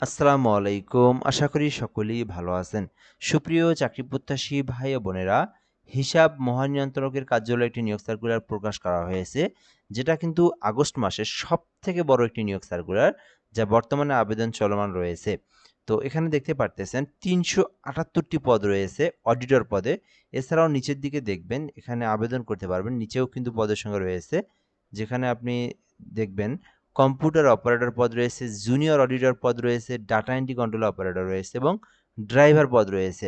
আসসালামু আলাইকুম। আশা করি সকলেই ভালো আছেন। সুপ্রিয় চাকরি প্রত্যাশী ভাই ও বোনেরা, হিসাব মহানিয়ন্ত্রকের কার্যালয়ে একটি নিয়োগ সার্কুলার প্রকাশ করা হয়েছে। যেটা কিন্তু আগস্ট মাসের সবথেকে বড় একটি নিয়োগ সার্কুলার, যা বর্তমানে আবেদন চলমান রয়েছে। তো এখানে দেখতে পারতেছেন ৩৭৮ টি পদ রয়েছে অডিটর পদে। এছাড়াও নিচের দিকে দেখবেন এখানে আবেদন করতে পারবেন। নিচেও কিন্তু পদের সংখ্যা রয়েছে। যেখানে আপনি দেখবেন কম্পিউটার অপারেটর পদ রয়েছে, জুনিয়র অডিটর পদ রয়েছে, ডাটা এন্ট্রি কন্ট্রোল অপারেটর রয়েছে এবং ড্রাইভার পদ রয়েছে।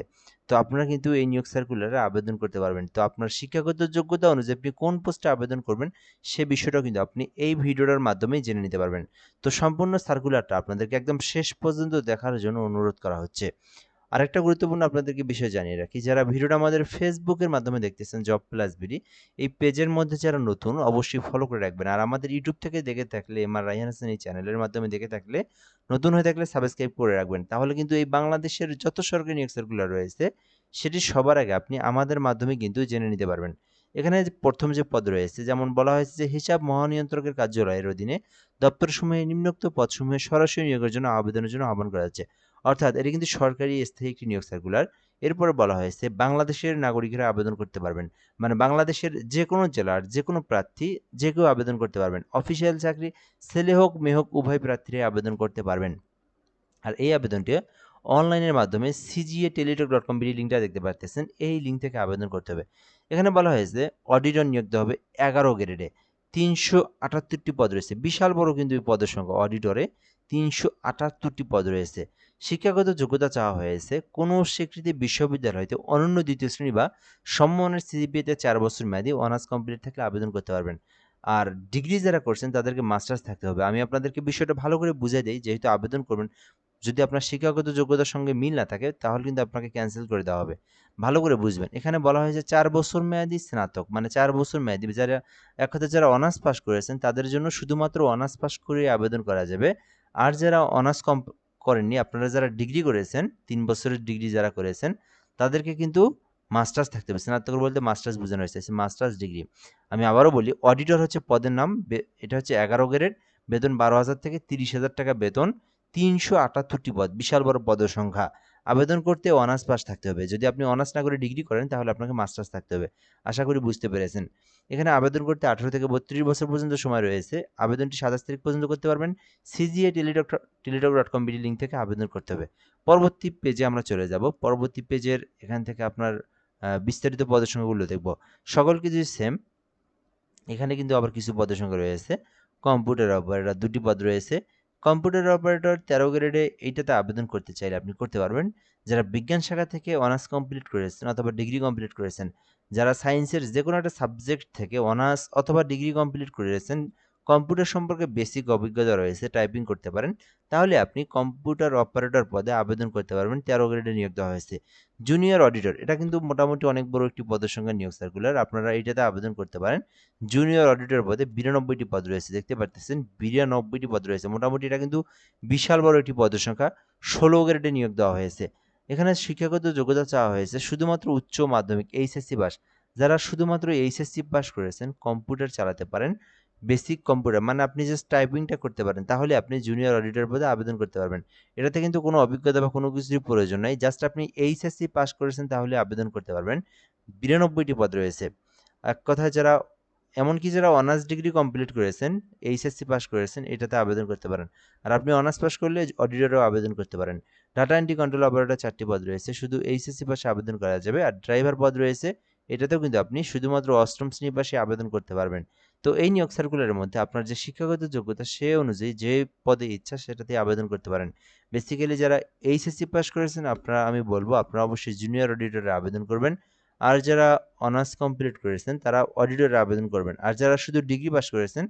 তো আপনারা কিন্তু এই নিয়োগ সার্কুলারে আবেদন করতে পারবেন। তো আপনার শিক্ষাগত যোগ্যতা অনুযায়ী আপনি কোন পোস্টে আবেদন করবেন সে বিষয়টাও কিন্তু আপনি এই ভিডিওটার মাধ্যমেই জেনে নিতে পারবেন। তো সম্পূর্ণ সার্কুলারটা আপনাদেরকে একদম শেষ পর্যন্ত দেখার জন্য অনুরোধ করা হচ্ছে। আরেকটা গুরুত্বপূর্ণ আপনাদেরকে বিষয় জানিয়ে রাখি, যারা ভিডিওটা আমাদের ফেসবুকের মাধ্যমে দেখতেছেন জব প্লাস বিডি, এই পেজের মধ্যে যারা নতুন অবশ্যই ফলো করে রাখবেন। আর আমাদের ইউটিউব থেকে দেখে থাকলে এমআর রায়হান হাসান এই চ্যানেলের মাধ্যমে দেখে থাকলে নতুন হয়ে থাকলে সাবস্ক্রাইব করে রাখবেন। তাহলে কিন্তু এই বাংলাদেশের যত সরকারি নিয়োগ সার্কুলার রয়েছে সেটি সবার আগে আপনি আমাদের মাধ্যমে কিন্তু জেনে নিতে পারবেন। এখানে প্রথম যে পদ রয়েছে, যেমন বলা হয়েছে যে হিসাব মহানিয়ন্ত্রকের কার্যালয়ের অধীনে দপ্তরসমূহে নিম্নোক্ত পদসমূহে সরাসরি নিয়োগের জন্য আবেদনের জন্য আহ্বান করা যাচ্ছে। অর্থাৎ এটা কিন্তু সরকারি স্থায়ী একটি নিয়োগ সার্কুলার। এরপরে বলা হয়েছে বাংলাদেশের নাগরিকরা আবেদন করতে পারবেন। মানে বাংলাদেশের যেকোনো জেলার যেকোনো প্রার্থী যে কেউ আবেদন করতে পারবেন। অফিসিয়াল চাকরি ছেলে হোক মেয়ে হোক উভয় প্রার্থীরাই আবেদন করতে পারবেন। আর এই আবেদনটি অনলাইনের মাধ্যমে CGA-teletalk.com বিডি লিঙ্কটা দেখতে পারতেছেন। এই লিঙ্ক থেকে আবেদন করতে হবে। এখানে বলা হয়েছে অডিটর নিয়োগ দেওয়া হবে 11 গ্রেডে। ৩৭৮ টি পদ রয়েছে। বিশাল বড় কিন্তু এই পদের সংখ্যা। অডিটরে ৩৭৮ টি পদ রয়েছে। শিক্ষাগত যোগ্যতা চাওয়া হয়েছে কোনো স্বীকৃত বিশ্ববিদ্যালয় হইতে অনন্য দ্বিতীয় শ্রেণী বা সমমানের সিজিপিএতে ৪ বছর মেয়াদী অনার্স কমপ্লিট থাকলে আবেদন করতে পারবেন। আর ডিগ্রি যারা করছেন তাদেরকে মাস্টার্স থাকতে হবে। আমি আপনাদেরকে বিষয়টা ভালো করে বুঝাই দেই, যেহেতু আবেদন করবেন, যদি আপনার শিক্ষাগত যোগ্যতার সঙ্গে মিল না থাকে তাহলে কিন্তু আপনাকে ক্যান্সেল করে দেওয়া হবে। ভালো করে বুঝবেন। এখানে বলা হয়েছে ৪ বছর মেয়াদী স্নাতক, মানে ৪ বছর মেয়াদী যারা এক কথায় যারা অনার্স পাস করেছেন তাদের জন্য শুধুমাত্র অনার্স পাস করে আবেদন করা যাবে। আর যারা অনার্স করেননি, আপনারা যারা ডিগ্রি করেছেন, ৩ বছরের ডিগ্রি যারা করেছেন তাদেরকে কিন্তু মাস্টার্স থাকতে হবে। স্নাতক বলতে মাস্টার্স বোঝানো হয়েছে, মাস্টার্স ডিগ্রি। আমি আবারও বলি, অডিটর হচ্ছে পদের নাম। এটা হচ্ছে 11 গ্রেড, বেতন 12,000 থেকে 30,000 টাকা বেতন। ৩৭৮টি পদ, বিশাল বড় পদের সংখ্যা। আবেদন করতে অনার্স পাস থাকতে হবে। যদি আপনি অনার্স না করে ডিগ্রি করেন তাহলে আপনাকে মাস্টার্স থাকতে হবে। আশা করি বুঝতে পেরেছেন। এখানে আবেদন করতে 18 থেকে 32 বছর পর্যন্ত সময় রয়েছে। আবেদনটি 27 তারিখ পর্যন্ত করতে পারবেন। CGA-teletalk.com বিডি লিঙ্ক থেকে আবেদন করতে হবে। পরবর্তী পেজে আমরা চলে যাব। পরবর্তী পেজের এখান থেকে আপনার বিস্তারিত পদের সংখ্যাগুলো দেখব। সকল কিছু সেম। এখানে কিন্তু আবার কিছু পদের সংখ্যা রয়েছে। কম্পিউটার অপারেটর ২ টি পদ রয়েছে। কম্পিউটার অপারেটর ১৩ গ্রেডে এইটাতে আবেদন করতে চাইলে আপনি করতে পারবেন। যারা বিজ্ঞান শাখা থেকে অনার্স কমপ্লিট করেছেন অথবা ডিগ্রি কমপ্লিট করেছেন, যারা সায়েন্সের যেকোনো একটা সাবজেক্ট থেকে অনার্স অথবা ডিগ্রি কমপ্লিট করেছেন, কম্পিউটার সম্পর্কে বেসিক অভিজ্ঞতা রয়েছে, টাইপিং করতে পারেন, তাহলে আপনি কম্পিউটার অপারেটর পদে আবেদন করতে পারবেন। ১৩ গ্রেডে নিয়োগ দেওয়া হয়েছে। জুনিয়র অডিটর, এটা কিন্তু মোটামুটি অনেক বড় একটি পদের সংখ্যা নিয়োগ সার্কুলার। আপনারা এইটাতে আবেদন করতে পারেন। জুনিয়র অডিটর পদে ৯২টি পদ রয়েছে, দেখতে পারতেছেন ৯২টি পদ রয়েছে। মোটামুটি এটা কিন্তু বিশাল বড় একটি পদের সংখ্যা। ১৬ গ্রেডে নিয়োগ দেওয়া হয়েছে। এখানে শিক্ষাগত যোগ্যতা চাওয়া হয়েছে শুধুমাত্র উচ্চ মাধ্যমিক এইচএসসি পাস। যারা শুধুমাত্র এইচএসসি পাস করেছেন, কম্পিউটার চালাতে পারেন, বেসিক কম্পিউটার মানে আপনি জাস্ট টাইপিংটা করতে পারেন, তাহলে আপনি জুনিয়র অডিটর পদে আবেদন করতে পারবেন। এটাতে কিন্তু কোনো অভিজ্ঞতা বা কোনো কিছুরই প্রয়োজন নাই, জাস্ট আপনি এইচএসসি পাস করেছেন তাহলে আবেদন করতে পারবেন। ৯২টি পদ রয়েছে। এক কথায় যারা, এমনকি যারা অনার্স ডিগ্রি কমপ্লিট করেছেন, এইচএসসি পাস করেছেন, এটাতে আবেদন করতে পারেন। আর আপনি অনার্স পাস করলে অডিটরেও আবেদন করতে পারেন। ডাটা এন্ট্রি কন্ট্রোল অপারেটর 4টি পদ রয়েছে, শুধু এইচএসসি পাশে আবেদন করা যাবে। আর ড্রাইভার পদ রয়েছে, এটাতেও কিন্তু আপনি শুধুমাত্র অষ্টম শ্রেণী পাশে আবেদন করতে পারবেন। তো এই নিয়োগ সার্কুলারের মধ্যে আপনার যে শিক্ষাগত যোগ্যতা সে অনুযায়ী যে পদে ইচ্ছা সেটাতে আবেদন করতে পারেন। বেসিক্যালি যারা এইচএসসি পাস করেছেন, আপনারা, আমি বলবো আপনারা অবশ্যই জুনিয়র অডিটরে আবেদন করবেন। আর যারা অনার্স কমপ্লিট করেছেন তারা অডিটরে আবেদন করবেন। আর যারা শুধু ডিগ্রি পাস করেছেন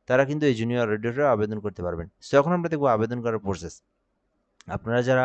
তারা কিন্তু এই জুনিয়র অডিটরে আবেদন করতে পারবেন। সো এখন আমরা দেখব আবেদন করার প্রসেস। আপনারা যারা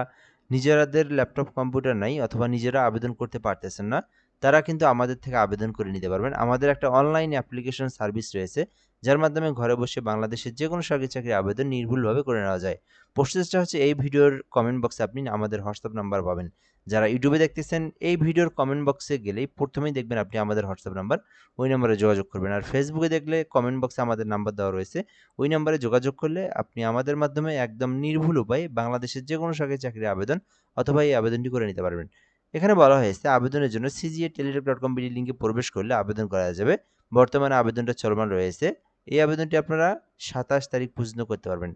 নিজেদের ল্যাপটপ কম্পিউটার নাই অথবা নিজেরা আবেদন করতে পারতেছেন না, তারা কিন্তু আমাদের থেকে আবেদন করে নিতে পারবেন। আমাদের একটা অনলাইন অ্যাপ্লিকেশন সার্ভিস রয়েছে, যার মাধ্যমে ঘরে বসে বাংলাদেশের যেকোনো সরকারি চাকরির আবেদন নির্ভুলভাবে করে নেওয়া যায়। প্রসেসটা হচ্ছে এই ভিডিওর কমেন্ট বক্সে আপনি আমাদের হোয়াটসঅ্যাপ নাম্বার পাবেন। যারা ইউটিউবে দেখতেছেন এই ভিডিওর কমেন্ট বক্সে গেলেই প্রথমেই দেখবেন আপনি আমাদের হোয়াটসঅ্যাপ নাম্বার, ওই নম্বরে যোগাযোগ করবেন। আর ফেসবুকে দেখলে কমেন্ট বক্সে আমাদের নাম্বার দেওয়া রয়েছে, ওই নম্বরে যোগাযোগ করলে আপনি আমাদের মাধ্যমে একদম নির্ভুল উপায়ে বাংলাদেশের যেকোনো সরকারি চাকরির আবেদন অথবা এই আবেদনটি করে নিতে পারবেন। এখানে বলা হয়েছে আবেদনের জন্য cga@teletalk.com বিডি লিঙ্কে প্রবেশ করলে আবেদন করা যাবে। বর্তমানে আবেদনটা চলমান রয়েছে। এই আবেদনটি আপনারা ২৭ তারিখ পর্যন্ত করতে পারবেন।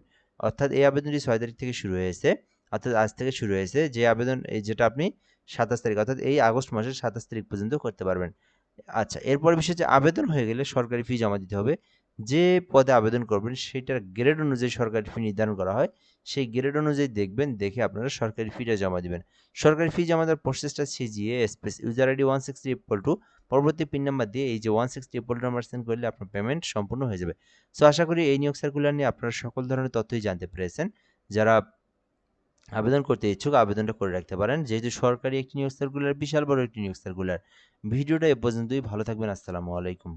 অর্থাৎ এই আবেদনটি ৬ তারিখ থেকে শুরু হয়েছে। অর্থাৎ আজ থেকে শুরু হয়েছে। যে আবেদন যেটা আপনি ২৭ তারিখ অর্থাৎ এই আগস্ট মাসের ২৭ তারিখ পর্যন্ত করতে পারবেন। আচ্ছা, এরপর বিষয় যে আবেদন হয়ে গেলে সরকারি ফি জমা দিতে হবে। যে পদে আবেদন করবেন সেটার গ্রেড অনুযায়ী সরকারি ফি নির্ধারণ করা হয়। সেই গ্রেড অনুযায়ী দেখবেন, দেখে আপনারা সরকারি ফিটা জমা দিবেন। সরকারি ফি জমা দেওয়ার প্রসেসটা CGA space user ID 160 equal to পরবর্তী পিন নাম্বার দিয়ে এই যে 160 ইকুয়াল টু নাম্বার সেন্ড করলে আপনার পেমেন্ট সম্পূর্ণ হয়ে যাবে। সো আশা করি এই নিয়োগ সার্কুলার নিয়ে আপনারা সকল ধরনের তথ্যই জানতে পেরেছেন। যারা আবেদন করতে ইচ্ছুক আবেদনটা করে রাখতে পারেন, যেহেতু সরকারি একটি নিয়োগ সার্কুলার, বিশাল বড় একটি নিয়োগ সার্কুলার। ভিডিওটা এ পর্যন্তই। ভালো থাকবেন। আসসালামু আলাইকুম।